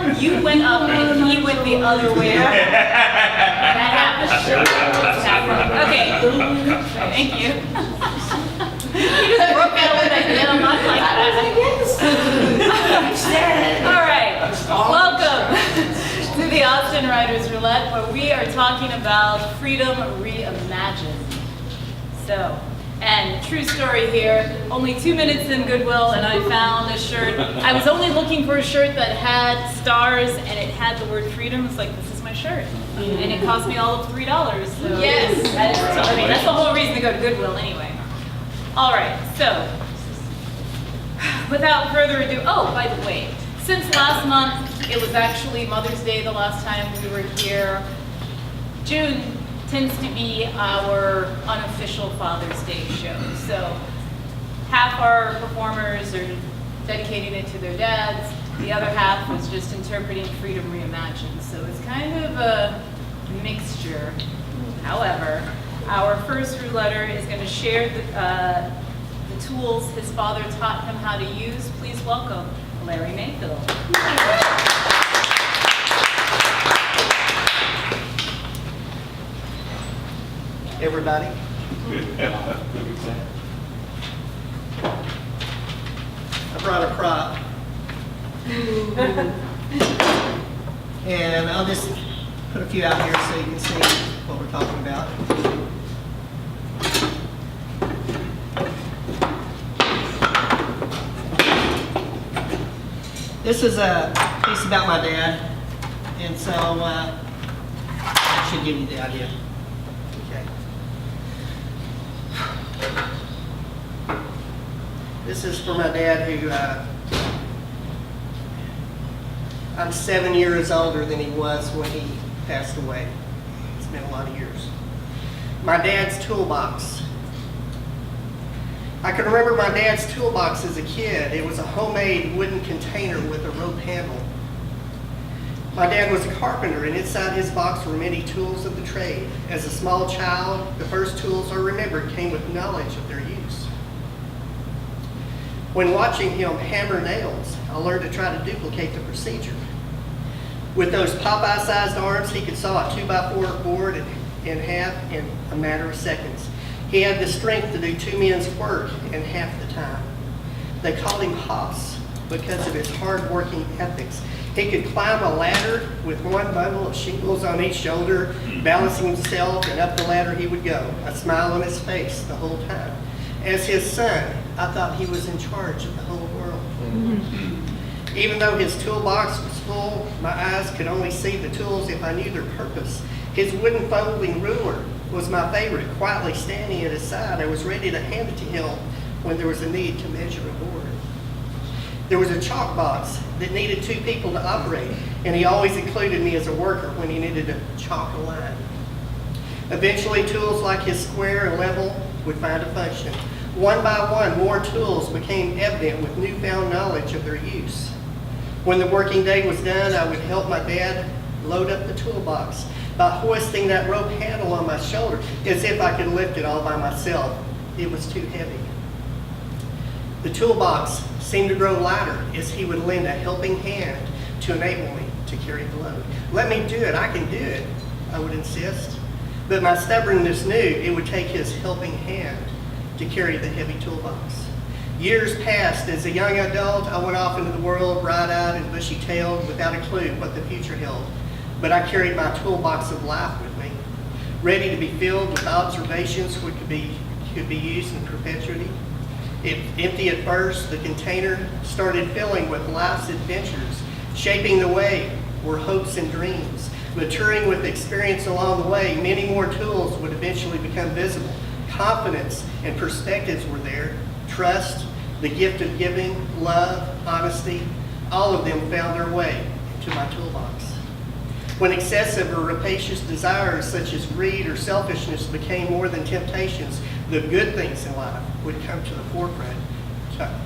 You went up and he went the other way around. That happened. Okay. Thank you. He just broke out with that yell, not like that. All right. Welcome to the Austin Writers Roulette, where we are talking about freedom reimagined. So, and true story here, only 2 minutes in Goodwill and I found a shirt. I was only looking for a shirt that had stars and it had the word freedom. It's like, this is my shirt. And it cost me all of $3. So Yes. I mean, that's the whole reason to go to Goodwill anyway. All right, so without further ado, oh, by the way, since last month, it was actually Mother's Day the last time we were here. June tends to be our unofficial Father's Day show. So half our performers are dedicating it to their dads. The other half was just interpreting Freedom Reimagined. So it's kind of a mixture. However, our first rouletter is going to share the tools his father taught him how to use. Please welcome Larry Mayfield. Everybody. I brought a prop. And I'll just put a few out here so you can see what we're talking about. This is a piece about my dad, and so that should give you the idea. Okay. This is for my dad who, I'm 7 years older than he was when he passed away. It's been a lot of years. My dad's toolbox. I can remember my dad's toolbox as a kid. It was a homemade wooden container with a rope handle. My dad was a carpenter, and inside his box were many tools of the trade. As a small child, the first tools I remembered came with knowledge of their use. When watching him hammer nails, I learned to try to duplicate the procedure. With those Popeye-sized arms, he could saw a 2x4 board in half in a matter of seconds. He had the strength to do 2 men's work in half the time. They called him Hoss because of his hard-working ethics. He could climb a ladder with one bundle of shingles on each shoulder, balancing himself, and up the ladder he would go, a smile on his face the whole time. As his son, I thought he was in charge of the whole world. Even though his toolbox was full, my eyes could only see the tools if I knew their purpose. His wooden folding ruler was my favorite. Quietly standing at his side, I was ready to hand it to him when there was a need to measure a board. There was a chalk box that needed 2 people to operate, and he always included me as a worker when he needed to chalk a line. Eventually, tools like his square and level would find a function. One by one, more tools became evident with newfound knowledge of their use. When the working day was done, I would help my dad load up the toolbox by hoisting that rope handle on my shoulder as if I could lift it all by myself. It was too heavy. The toolbox seemed to grow lighter as he would lend a helping hand to enable me to carry the load. Let me do it, I can do it, I would insist. But my stubbornness knew it would take his helping hand to carry the heavy toolbox. Years passed. As a young adult, I went off into the world, bright-eyed and bushy-tailed, without a clue what the future held. But I carried my toolbox of life with me, ready to be filled with observations which could be used in perpetuity. Empty at first, the container started filling with life's adventures. Shaping the way were hopes and dreams. Maturing with experience along the way, many more tools would eventually become visible. Confidence and perspectives were there. Trust, the gift of giving, love, honesty, all of them found their way into my toolbox. When excessive or rapacious desires such as greed or selfishness became more than temptations, the good things in life would come to the forefront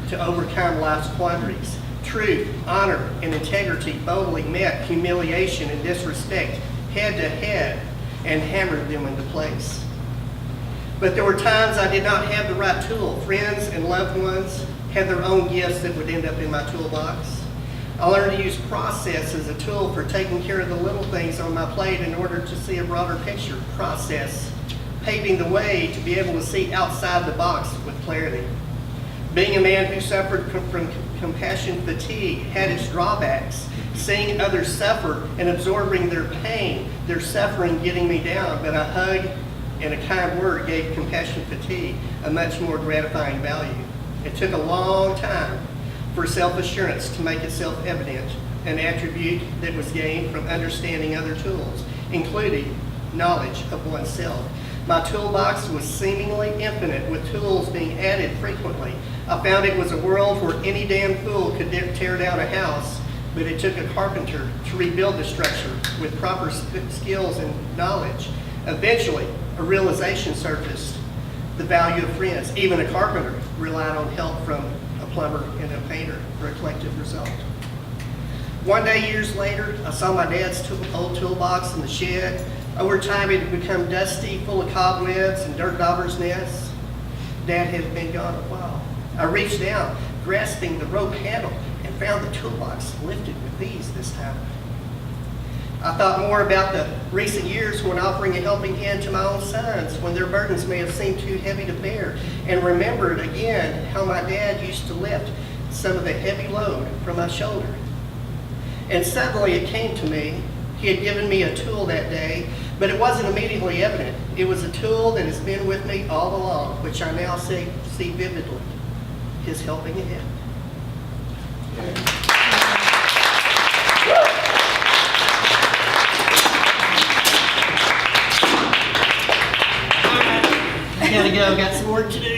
to overcome life's quandaries. Truth, honor, and integrity boldly met humiliation and disrespect head to head and hammered them into place. But there were times I did not have the right tool. Friends and loved ones had their own gifts that would end up in my toolbox. I learned to use process as a tool for taking care of the little things on my plate in order to see a broader picture. Process, paving the way to be able to see outside the box with clarity. Being a man who suffered from compassion fatigue had its drawbacks. Seeing others suffer and absorbing their pain, their suffering getting me down, but a hug and a kind word gave compassion fatigue a much more gratifying value. It took a long time for self-assurance to make itself evident, an attribute that was gained from understanding other tools, including knowledge of oneself. My toolbox was seemingly infinite, with tools being added frequently. I found it was a world where any damn fool could tear down a house, but it took a carpenter to rebuild the structure with proper skills and knowledge. Eventually, a realization surfaced, the value of friends. Even a carpenter relied on help from a plumber and a painter for a collective result. One day, years later, I saw my dad's old toolbox in the shed. Over time, it had become dusty, full of cobwebs and dirt dauber's nests. Dad had been gone a while. I reached down, grasping the rope handle, and found the toolbox lifted with ease this time. I thought more about the recent years when offering a helping hand to my own sons, when their burdens may have seemed too heavy to bear, and remembered again how my dad used to lift some of the heavy load from my shoulder. And suddenly it came to me, he had given me a tool that day, but it wasn't immediately evident. It was a tool that has been with me all along, which I now see vividly, his helping hand. I gotta go, got some work to do.